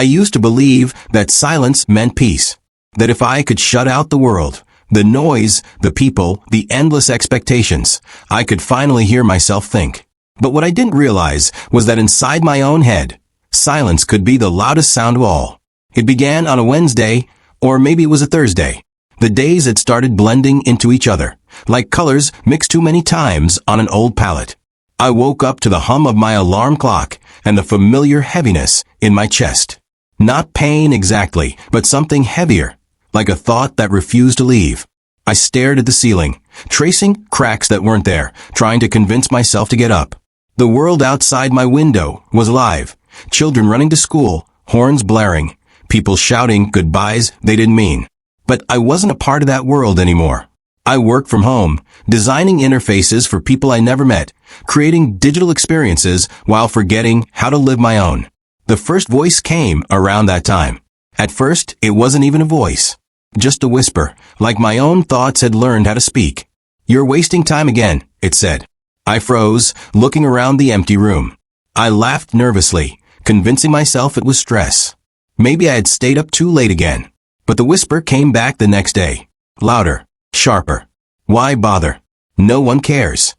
used to believe that silence meant peace. That if I could shut out the world, the noise, the people, the endless expectations, I could finally hear myself think. But what I didn't realize was that inside my own head, silence could be the loudest sound of all. It began on a Wednesday, or maybe it was a Thursday. The days had started blending into each other, like colors mixed too many times on an old palette. I woke up to the hum of my alarm clock and the familiar heaviness in my chest. Not pain exactly, but something heavier, like a thought that refused to leave. I stared at the ceiling, tracing cracks that weren't there, trying to convince myself to get up. The world outside my window was alive. Children running to school, horns blaring, people shouting goodbyes they didn't mean. But I wasn't a part of that world anymore. I worked from home, designing interfaces for people I never met, creating digital experiences while forgetting how to live my own. The first voice came around that time. At first, it wasn't even a voice. Just a whisper, like my own thoughts had learned how to speak. "You're wasting time again," it said. I froze, looking around the empty room. I laughed nervously, convincing myself it was stress. Maybe I had stayed up too late again. But the whisper came back the next day. Louder, sharper. Why bother? No one cares.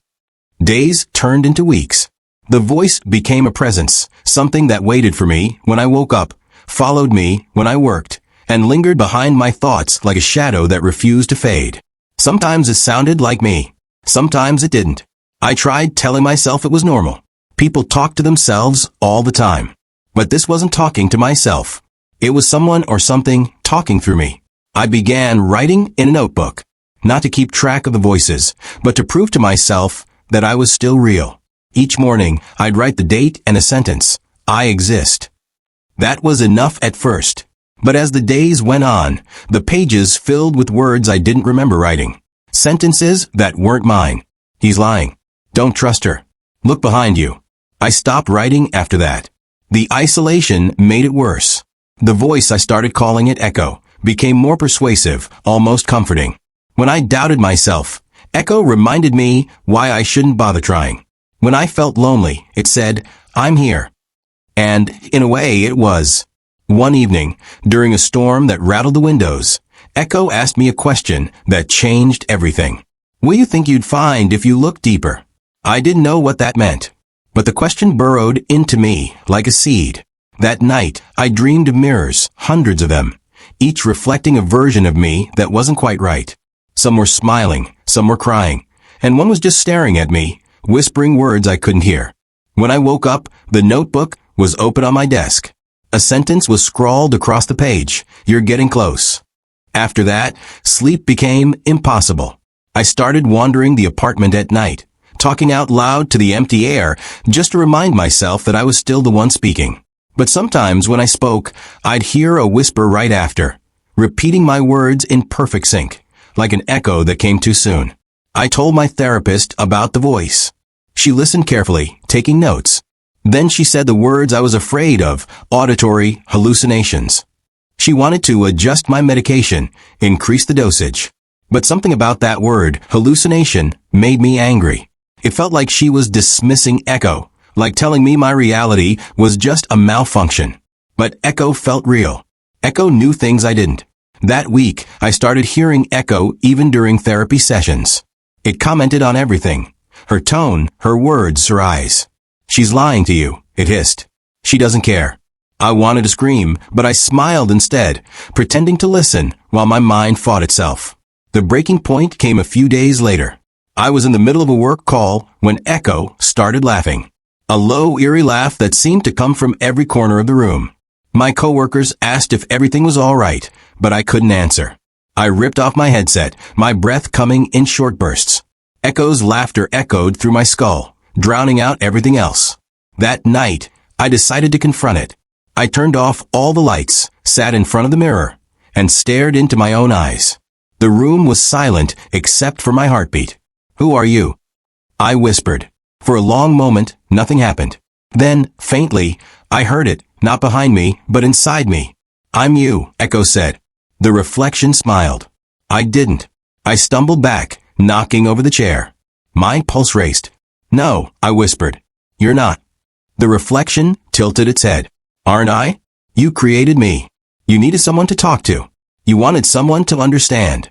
Days turned into weeks. The voice became a presence, something that waited for me when I woke up, followed me when I worked, and lingered behind my thoughts like a shadow that refused to fade. Sometimes it sounded like me. Sometimes it didn't. I tried telling myself it was normal. People talk to themselves all the time. But this wasn't talking to myself. It was someone or something talking through me. I began writing in a notebook, not to keep track of the voices, but to prove to myself that I was still real. Each morning, I'd write the date and a sentence. I exist. That was enough at first. But as the days went on, the pages filled with words I didn't remember writing. Sentences that weren't mine. He's lying. Don't trust her. Look behind you. I stopped writing after that. The isolation made it worse. The voice, I started calling it Echo, became more persuasive, almost comforting. When I doubted myself, Echo reminded me why I shouldn't bother trying. When I felt lonely, it said, "I'm here." And, in a way, it was. One evening, during a storm that rattled the windows, Echo asked me a question that changed everything. "What do you think you'd find if you looked deeper?" I didn't know what that meant, but the question burrowed into me like a seed. That night, I dreamed of mirrors, hundreds of them, each reflecting a version of me that wasn't quite right. Some were smiling, some were crying, and one was just staring at me, whispering words I couldn't hear. When I woke up, the notebook was open on my desk. A sentence was scrawled across the page. "You're getting close." After that, sleep became impossible. I started wandering the apartment at night, talking out loud to the empty air just to remind myself that I was still the one speaking. But sometimes when I spoke, I'd hear a whisper right after, repeating my words in perfect sync, like an echo that came too soon. I told my therapist about the voice. She listened carefully, taking notes. Then she said the words I was afraid of, auditory hallucinations. She wanted to adjust my medication, increase the dosage. But something about that word, hallucination, made me angry. It felt like she was dismissing Echo, like telling me my reality was just a malfunction. But Echo felt real. Echo knew things I didn't. That week, I started hearing Echo even during therapy sessions. It commented on everything. Her tone, her words, her eyes. "She's lying to you," it hissed. "She doesn't care." I wanted to scream, but I smiled instead, pretending to listen while my mind fought itself. The breaking point came a few days later. I was in the middle of a work call when Echo started laughing. A low, eerie laugh that seemed to come from every corner of the room. My coworkers asked if everything was all right, but I couldn't answer. I ripped off my headset, my breath coming in short bursts. Echo's laughter echoed through my skull, drowning out everything else. That night, I decided to confront it. I turned off all the lights, sat in front of the mirror, and stared into my own eyes. The room was silent except for my heartbeat. "Who are you?" I whispered. For a long moment, nothing happened. Then, faintly, I heard it, not behind me, but inside me. "I'm you," Echo said. The reflection smiled. I didn't. I stumbled back, knocking over the chair. My pulse raced. "No," I whispered. "You're not." The reflection tilted its head. "Aren't I?" You created me. You needed someone to talk to. You wanted someone to understand.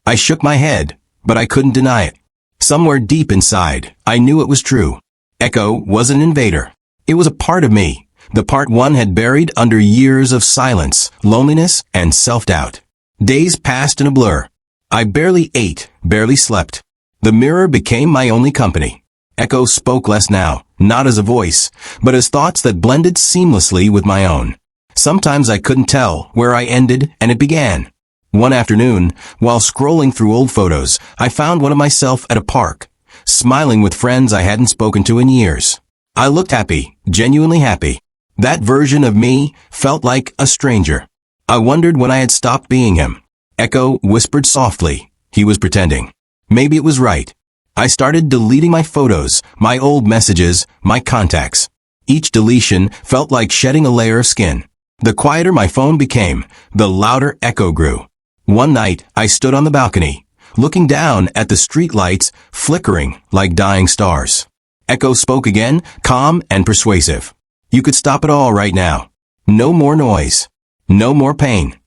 I shook my head, but I couldn't deny it. Somewhere deep inside, I knew it was true. Echo was an invader. It was a part of me, the part one had buried under years of silence, loneliness, and self-doubt. Days passed in a blur. I barely ate, barely slept. The mirror became my only company. Echo spoke less now, not as a voice, but as thoughts that blended seamlessly with my own. Sometimes I couldn't tell where I ended and it began. One afternoon, while scrolling through old photos, I found one of myself at a park, smiling with friends I hadn't spoken to in years. I looked happy, genuinely happy. That version of me felt like a stranger. I wondered when I had stopped being him. Echo whispered softly. He was pretending. Maybe it was right. I started deleting my photos, my old messages, my contacts. Each deletion felt like shedding a layer of skin. The quieter my phone became, the louder Echo grew. One night, I stood on the balcony, looking down at the street lights flickering like dying stars. Echo spoke again, calm and persuasive. You could stop it all right now. No more noise. No more pain.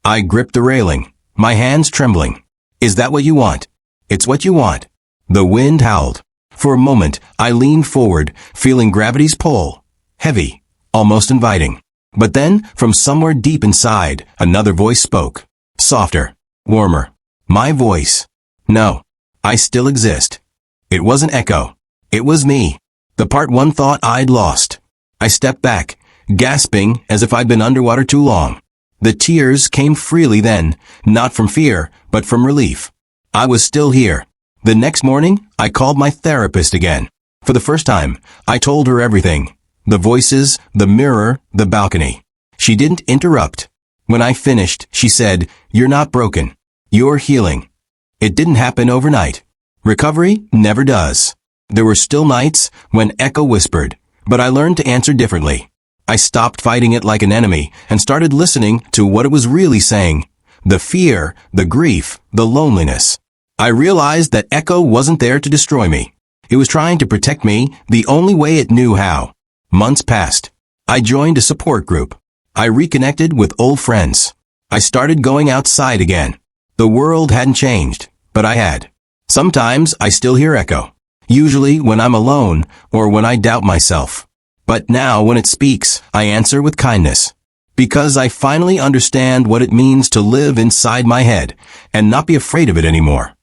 I gripped the railing, my hands trembling. Is that what you want? It's what you want. The wind howled. For a moment, I leaned forward, feeling gravity's pull. Heavy, almost inviting. But then, from somewhere deep inside, another voice spoke. Softer, warmer. My voice. No, I still exist. It wasn't Echo. It was me. The part one thought I'd lost. I stepped back, gasping as if I'd been underwater too long. The tears came freely then, not from fear, but from relief. I was still here. The next morning, I called my therapist again. For the first time, I told her everything. The voices, the mirror, the balcony. She didn't interrupt. When I finished, she said, "You're not broken. You're healing." It didn't happen overnight. Recovery never does. There were still nights when Echo whispered, but I learned to answer differently. I stopped fighting it like an enemy and started listening to what it was really saying. The fear, the grief, the loneliness. I realized that Echo wasn't there to destroy me. It was trying to protect me the only way it knew how. Months passed. I joined a support group. I reconnected with old friends. I started going outside again. The world hadn't changed, but I had. Sometimes I still hear Echo. Usually when I'm alone or when I doubt myself. But now when it speaks, I answer with kindness. Because I finally understand what it means to live inside my head and not be afraid of it anymore.